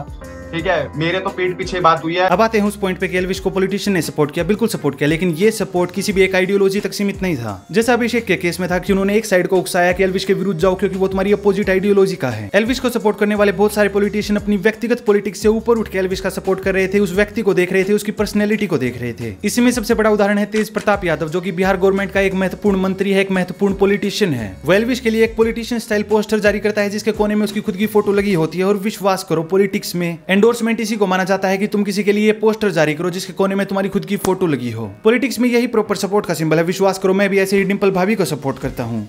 ठीक है, मेरे तो पीठ पीछे बात हुई है। अब आते हैं उस पॉइंट पे कि एल्विश को पॉलिटिशियन ने सपोर्ट किया, बिल्कुल सपोर्ट किया, लेकिन ये सपोर्ट किसी भी एक आइडियोलॉजी तक सीमित नहीं था। जैसा अभिषेक के केस में था कि उन्होंने एक साइड को उकसाया कि एल्विश के विरुद्ध जाओ क्योंकि वो तुम्हारी अपोजिट आइडियोलॉजी का है। एल्विश को सपोर्ट करने वाले बहुत सारे पॉलिटिशियन अपनी व्यक्तिगत पॉलिटिक्स से ऊपर उठ के एल्विश का सपोर्ट कर रहे थे, उस व्यक्ति को देख रहे थे, उसकी पर्सनैलिटी को देख रहे थे। इसमें सबसे बड़ा उदाहरण है तेज प्रताप यादव, जो कि बिहार गवर्नमेंट का एक महत्वपूर्ण मंत्री है, एक महत्वपूर्ण पॉलिटिशियन है। वो एल्विश के लिए एक पॉलिटिशियन स्टाइल पोस्टर जारी करता है जिसके कोने में उसकी खुद की फोटो लगी होती है। और विश्वास करो पॉलिटिक्स में एंडोर्समेंट इसी को जाता है कि तुम किसी के लिए पोस्टर जारी करो जिसके कोने में तुम्हारी खुद की फोटो लगी हो। पॉलिटिक्स में यही प्रॉपर सपोर्ट का सिंबल है। विश्वास करो मैं भी ऐसे ही डिंपल भाभी को सपोर्ट करता हूं।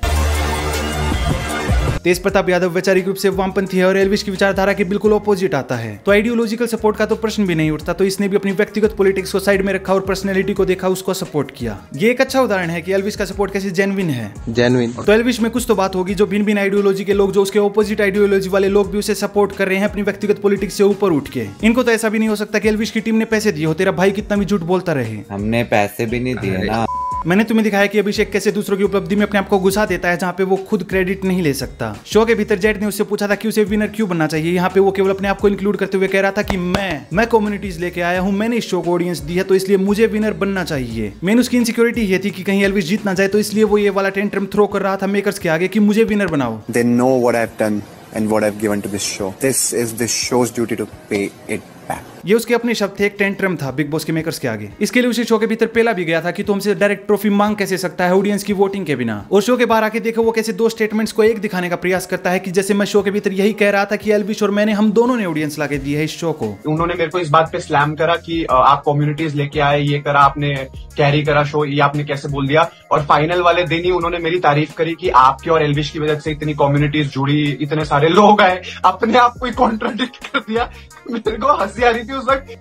तेज प्रताप यादव वैचारिक रूप से वामपंथी है और एल्विश की विचारधारा के बिल्कुल ऑपोजिट आता है, तो आइडियोलॉजिकल सपोर्ट का तो प्रश्न भी नहीं उठता। तो इसने भी अपनी व्यक्तिगत पॉलिटिक्स को साइड में रखा और पर्सनैलिटी को देखा, उसको सपोर्ट किया। ये एक अच्छा उदाहरण है कि एल्विश का सपोर्ट कैसे जेन्युइन है। तो एल्विश में कुछ तो बात होगी जो भिन्न भिन्न आइडियोलॉजी के लोग, जो उसके ऑपोजिट आइडियोलॉजी वाले लोग भी उसे सपोर्ट कर रहे हैं अपनी व्यक्तिगत पॉलिटिक्स से ऊपर उठ के। इनको तो ऐसा भी नहीं हो सकता कि एल्विश की टीम ने पैसे दिए हो, तेरा भाई कितना भी झूठ बोलता रहे। हमने पैसे भी नहीं दिए ना। मैंने तुम्हें दिखाया कि अभिषेक कैसे दूसरों की उपलब्धि में अपने आप को घुसा देता है जहाँ पे वो खुद क्रेडिट नहीं ले सकता। शो के भीतर जेट ने उससे पूछा था कि उसे विनर क्यों बनना चाहिए। यहाँ पे वो केवल अपने आप को इंक्लूड करते हुए कह रहा था कि मैं कम्युनिटीज लेके आया हूँ, मैंने इस शो को ऑडियंस दी है, तो इसलिए मुझे विनर बनना चाहिए। मेन उसकी इनसिक्योरिटी ये थी कि कहीं एल्विश जीत ना जाए, तो इसलिए वो ये वाला टेंट्रम थ्रो कर रहा था मेकर्स के आगे कि मुझे विनर बनाओ। They know what I've done and what I've given to this show. This is this show's duty to pay it back. ये उसके अपने शब्द थे, एक टेंट्रम था बिग बॉस के मेकर्स के आगे। इसके लिए उसे शो के भीतर पेला भी गया था कि तुमसे डायरेक्ट ट्रॉफी मांग कैसे सकता है ऑडियंस की वोटिंग के बिना। और शो के बाहर आके देखो वो कैसे दो स्टेटमेंट्स को एक दिखाने का प्रयास करता है कि जैसे मैं शो के भीतर यही कह रहा था कि एल्विश और मैंने हम दोनों ने ऑडियंस लाके दी है इस शो को। उन्होंने मेरे को इस बात पे स्लैम करा कि आप कम्युनिटीज लेके आए, ये करा आपने, कैरी करा शो, ये आपने कैसे बोल दिया। और फाइनल वाले दिन ही उन्होंने मेरी तारीफ करी कि आपके और एल्विश की वजह से इतनी कम्युनिटीज जुड़ी, इतने सारे लोग आए। अपने आप को ही कॉन्ट्राडिक्ट कर दिया। मेरे को हंसी आ रही थी उस वक्त।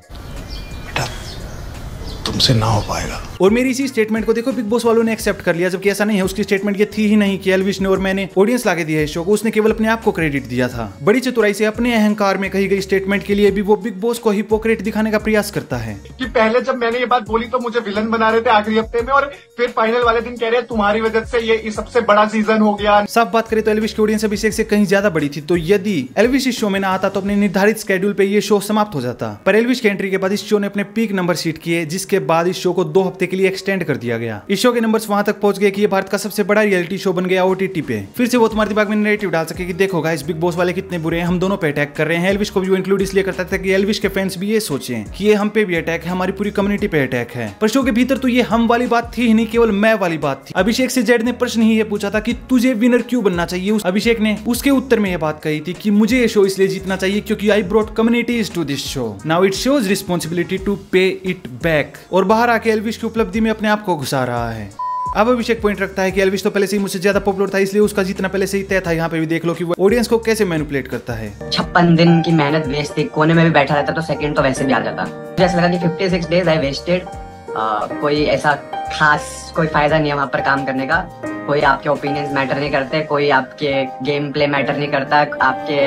तुमसे ना हो पाएगा। और मेरी इसी स्टेटमेंट को देखो बिग बॉस वालों ने एक्सेप्ट कर लिया, जबकि ऐसा नहीं है। उसकी स्टेटमेंट ये थी ही नहीं कि एल्विश ने और मैंने ऑडियंस लाके दिया है शो को, उसने केवल अपने आप को क्रेडिट दिया था। बड़ी चतुराई से अपने अहंकार में कही गई स्टेटमेंट के लिए भी वो बिग बॉस को हिपोक्रेट दिखाने का प्रयास करता है। कि पहले जब मैंने ये बात बोली तो मुझे विलन बना रहे थे आखिरी हफ्ते में, और फिर फाइनल वाले दिन कह रहे हैं तुम्हारी वजह से ये सबसे बड़ा सीजन हो गया। साफ बात करें तो एल्विश की ऑडियंस अभिषेक से कहीं ज्यादा बड़ी थी, तो यदि एल्विश इस शो में ना आता तो अपने निर्धारित स्केड्यूल पे ये शो समाप्त हो जाता। पर एल्विश की एंट्री के बाद इस शो ने अपने पीक नंबर सीट किए, जिसके बाद इस शो को 2 हफ्ते के लिए एक्सटेंड कर दिया गया। इस शो के नंबर्स वहां तक पहुंच गए कि ये भारत का सबसे बड़ा रियलिटी शो बन गया OTT पे। फिर से वो तुम्हारे दिमाग में नैरेटिव डाल सके कि देखो गाइस बिग बॉस वाले कितने बुरे हैं, हम दोनों पे अटैक कर रहे हैं। एल्विश को भी वो इंक्लूड इसलिए करता था कि एल्विश के फैंस भी ये सोचें कि ये हम पे भी अटैक है, हमारी पूरी कम्युनिटी पे अटैक है। पर शो के भीतर तो ये हम वाली बात थी ही नहीं, केवल मैं वाली बात थी। अभिषेक से जेड ने प्रश्न ही ये पूछा था कि तुझे विनर क्यों बनना चाहिए। अभिषेक ने उसके उत्तर में ये बात कही थी कि मुझे ये शो इसलिए जीतना चाहिए क्योंकि I brought communities to this show, now it shows responsibility to pay it back. और बाहर आके एल्विश की उपलब्धि में अपने आप को घुसा रहा है। अब अभिषेक पॉइंट रखता है कि एल्विश तो पहले से ही मुझसे ज्यादा पॉपुलर था, इसलिए उसका जीतना पहले से ही तय था। यहाँ पे भी देख लो कि वो ऑडियंस को कैसे मैनिपुलेट करता है। 56 दिन की मेहनत वेस्ट थी, कोने में भी बैठा रहता तो सेकंड तो वैसे भी आ जाता। मुझे ऐसा लगा कि 56 डेज आई वेस्टेड। कोई ऐसा खास कोई फायदा नहीं है वहाँ पर काम करने का। कोई आपके ओपिनियंस मैटर नहीं करते, कोई आपके गेम प्ले मैटर नहीं करता, आपके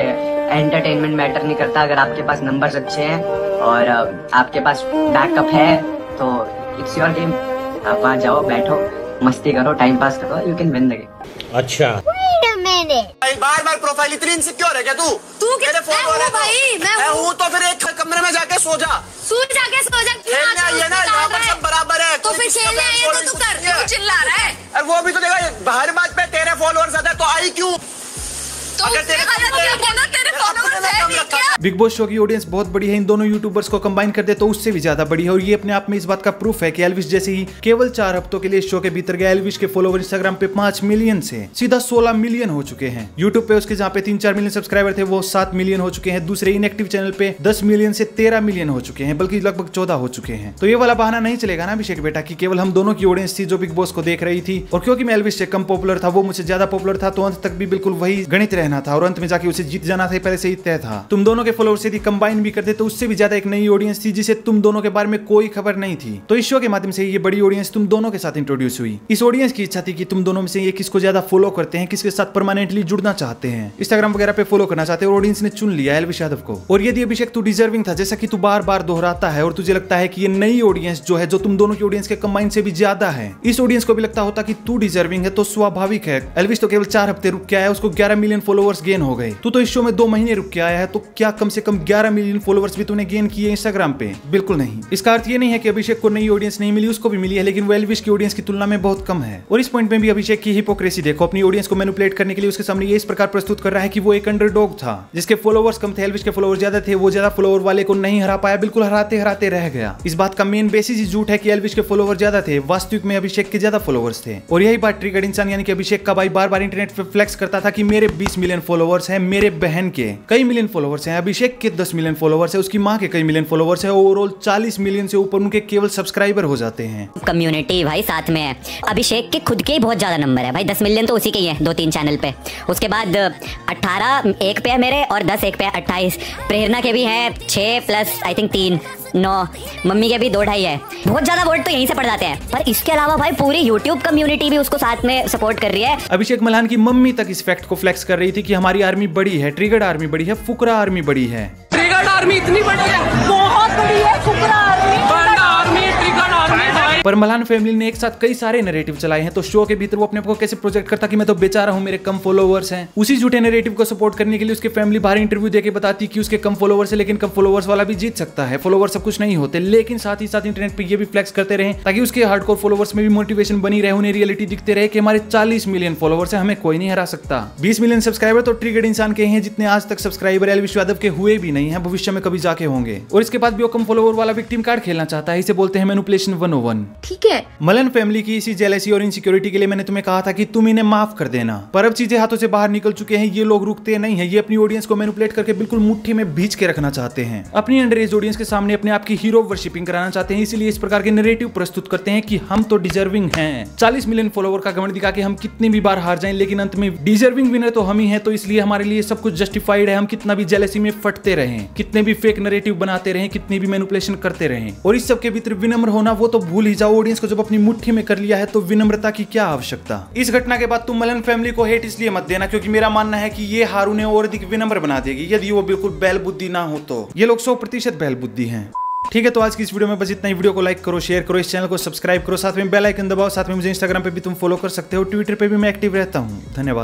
एंटरटेनमेंट मैटर नहीं करता। अगर आपके पास नंबर्स अच्छे हैं और आपके पास बैकअप है तो इट्स योर गेम। आप वहाँ जाओ, बैठो, मस्ती करो, टाइम पास करो, you can win the game. अच्छा बार बार प्रोफाइल इतनी इनसिक्योर है क्या तू? मेरे फोन वाले भाई मैं हूँ तो फिर एक कमरे में जाके सो जा। खेलने आई है ना, यहाँ पर सब बराबर है। तो फिर खेलने आई है तो तू कर, क्यों चिल्ला रहा है? अरे वो भी तो देखा, हर बात पे तेरे फॉलोअर्स ज्यादा तो आई क्यों? बिग बॉस शो की ऑडियंस बहुत बड़ी है, इन दोनों यूट्यूबर्स को कंबाइन कर दे तो उससे भी ज्यादा बड़ी है। और ये अपने आप में इस बात का प्रूफ है कि एल्विश जैसे ही केवल 4 हफ्तों के लिए शो के भीतर गया, एल्विश के फॉलोवर इंस्टाग्राम पे 5 मिलियन से सीधा 16 मिलियन हो चुके हैं। यूट्यूब पे उसके जहाँ पे 3-4 मिलियन सब्सक्राइबर थे वो 7 मिलियन हो चुके हैं। दूसरे इनएक्टिव चैनल पे 10 मिलियन से 13 मिलियन हो चुके हैं, बल्कि लगभग 14 हो चुके हैं। तो ये वाला बहाना नहीं चलेगा ना अभिषेक बेटा कि केवल हम दोनों की ऑडियंस थी जो बिग बॉस को देख रही थी, और क्योंकि मैं एल्विश से कम पॉपुलर था, वो मुझसे ज्यादा पॉपुलर था, तो अंत तक भी बिल्कुल वही गणित रहना था और अंत में जाके उसे जीत जाना था, पहले से ही तय था। तुम दोनों के फॉलोअर्स यदि कंबाइन भी करते तो उससे भी ज्यादा एक नई ऑडियंस थी जिसे तुम दोनों के बारे में कोई खबर नहीं थी। तो इस शो के माध्यम से ये बड़ी ऑडियंस तुम दोनों के साथ इंट्रोड्यूस हुई। इस ऑडियंस की इच्छा थी कि तुम दोनों में से ये किसको ज्यादा फॉलो करते हैं, किसके साथ परमानेंटली जुड़ना चाहते हैं, इंस्टाग्राम वगैरह पे फॉलो करना चाहते हैं, और ऑडियंस ने चुन लिया एल्विश यादव को। और यदि अभिषेक तू डिजर्विंग था, जैसा कि तू बार बार दोहराता है, और तुझे लगता है कि ये नई ऑडियंस जो है, जो तुम दोनों की ऑडियंस के कंबाइन से भी ज्यादा है, इस ऑडियंस को भी लगता होता कि तू डिजर्विंग है, तो स्वाभाविक है। एल्विश तो केवल 4 हफ्ते रुक के आया, उसको 11 मिलियन फॉलोअर्स गेन हो गए। तू तो इस शो में 2 महीने रुक के आया है, तो क्या कम से कम 11 मिलियन फॉलोअर्स भी तूने गेन किए इंस्टाग्राम पे? बिल्कुल नहीं। इसका अर्थ ये नहीं है कि अभिषेक को नई ऑडियंस नहीं मिली, उसको भी मिली है, लेकिन वो एल्विश की ऑडियंस की तुलना में बहुत कम है। और इस पॉइंट में भी अभिषेक की हिपोक्रेसी देखो। अपनी ऑडियंस को मैनिपुलेट करने के लिए उसके सामने ये इस प्रकार प्रस्तुत कर रहा है कि वो एक अंडरडॉग था, जिसके फॉलोअर्स कम थे, एल्विश के फॉलोअर्स ज्यादा थे, वो ज्यादा फॉलोअर वाले को नहीं हरा पाया, बिल्कुल हराते हराते रह गया। इस बात का मेन बेसिस ही झूठ है कि एल्विश के फॉलोअर ज्यादा थे, वास्तविक में अभिषेक के ज्यादा फॉलोअर्स थे। और यही बात ट्रिगर्ड इंसान यानी कि अभिषेक का भाई बार बार इंटरनेट पे फ्लेक्स करता था कि मेरे 20 मिलियन फॉलोअर्स हैं, मेरे बहन के कई मिलियन फॉलोअर्स हैं, अभिषेक के 10 मिलियन फॉलोअर्स है, उसकी माँ के कई मिलियन फॉलोअर्स है, ओवरऑल 40 मिलियन से ऊपर उनके केवल सब्सक्राइबर हो जाते हैं। कम्युनिटी भाई साथ में है। अभिषेक के खुद के ही बहुत ज्यादा नंबर है भाई, 10 मिलियन तो उसी के ही है 2-3 चैनल पे। उसके बाद 18 एक पे है मेरे, और 10 एक पे 28। प्रेरणा के भी हैं 6 प्लस आई थिंक 3 9, मम्मी के भी 2-2.5 है। बहुत ज्यादा वोट तो यहीं से पड़ जाते हैं। पर इसके अलावा भाई पूरी यूट्यूब कम्युनिटी भी उसको साथ में सपोर्ट कर रही है। अभिषेक मल्हान की मम्मी तक इस फैक्ट को फ्लेक्स कर रही थी कि हमारी आर्मी बड़ी है, ट्रिगर्ड आर्मी बड़ी है, फुकरा आर्मी बड़ी है। ट्रिगर्ड आर्मी इतनी बड़ी है, बहुत बड़ी है, फुकरा आर्मी, बड़ा आर्मी, ट्रिगर्ड आर्मी। पर मलान फैमिली ने एक साथ कई सारे नैरेटिव चलाए हैं, तो शो के भीतर वो अपने आप को कैसे प्रोजेक्ट करता कि मैं तो बेचारा हूँ, मेरे कम फॉलोवर्स हैं। उसी झूठे नैरेटिव को सपोर्ट करने के लिए उसके फैमिली बाहर इंटरव्यू देके बताती कि उसके कम फॉलोवर्स है, लेकिन कम फॉलोवर्स वाला भी जीत सकता है, फॉलोवर्स सब कुछ नहीं होते। लेकिन साथ ही साथ इंटरनेट पे ये भी फ्लेक्स करते रहे ताकि उसके हार्डकोर फॉलोवर्स में भी मोटिवेशन बनी रहे, उन्हें रियलिटी दिखते रहे कि हमारे 40 मिलियन फॉलोवर्स है, हमें कोई नहीं हरा सकता। 20 मिलियन सब्सक्राइबर तो ट्रिगर्ड इंसान के हैं, जितने आज तक सब्सक्राइबर एलविश यादव के हुए भी नहीं है, भविष्य में कभी जाके होंगे। और इसके बाद भी वो कम फॉलोवर वाला विक्टिम कार्ड खेलना चाहता है, इसे बोलते हैं मैनिपुलेशन 101। ठीक है, मलन फैमिली की इसी जेलसी और इनसिक्योरिटी के लिए मैंने तुम्हें कहा था कि तुम इन्हें माफ कर देना, पर अब चीजें हाथों से बाहर निकल चुके हैं। ये लोग रुकते नहीं है, ये अपनी ऑडियंस को मैनिपुलेट करके बिल्कुल मुट्ठी में भींच के रखना चाहते हैं, अपनी अंडरएज ऑडियंस के सामने अपने आप की हीरो वर्शिपिंग कराना चाहते हैं। इसलिए इस प्रकार के नैरेटिव प्रस्तुत करते हैं कि हम तो डिजर्विंग हैं। 40 मिलियन फॉलोवर का घमंड दिखा के हम कितनी भी बार हार जाएं, लेकिन अंत में डिजर्विंग विनर तो हम ही हैं, तो इसलिए हमारे लिए सब कुछ जस्टिफाइड है। हम कितना भी जेलसी में फटते रहें, कितने भी फेक नैरेटिव बनाते रहें, कितनी भी मैनिपुलेशन करते रहें, और इस सब के भीतर विनम्र होना वो तो भूल ही जाओ। ऑडियंस को जब अपनी मुट्ठी में कर लिया है तो विनम्रता की क्या आवश्यकता। इस घटना के बाद तुम मलन फैमिली को हेट इसलिए मत देना क्योंकि मेरा मानना है कि ये हारू ने और अधिक विनम्र बना देगी। यदि वो बिल्कुल बैल बुद्धि ना हो तो ये लोग 100% बैल बुद्धि हैं। ठीक है, तो आज की इस वीडियो में बस इतना ही। वीडियो को लाइक करो, शेयर करो, इस चैनल को सब्सक्राइब करो, साथ में बेल आइकन दबाओ। साथ में मुझे इंस्टाग्राम पे भी तुम फॉलो कर सकते हो, ट्विटर पे भी मैं एक्टिव रहता हूँ। धन्यवाद।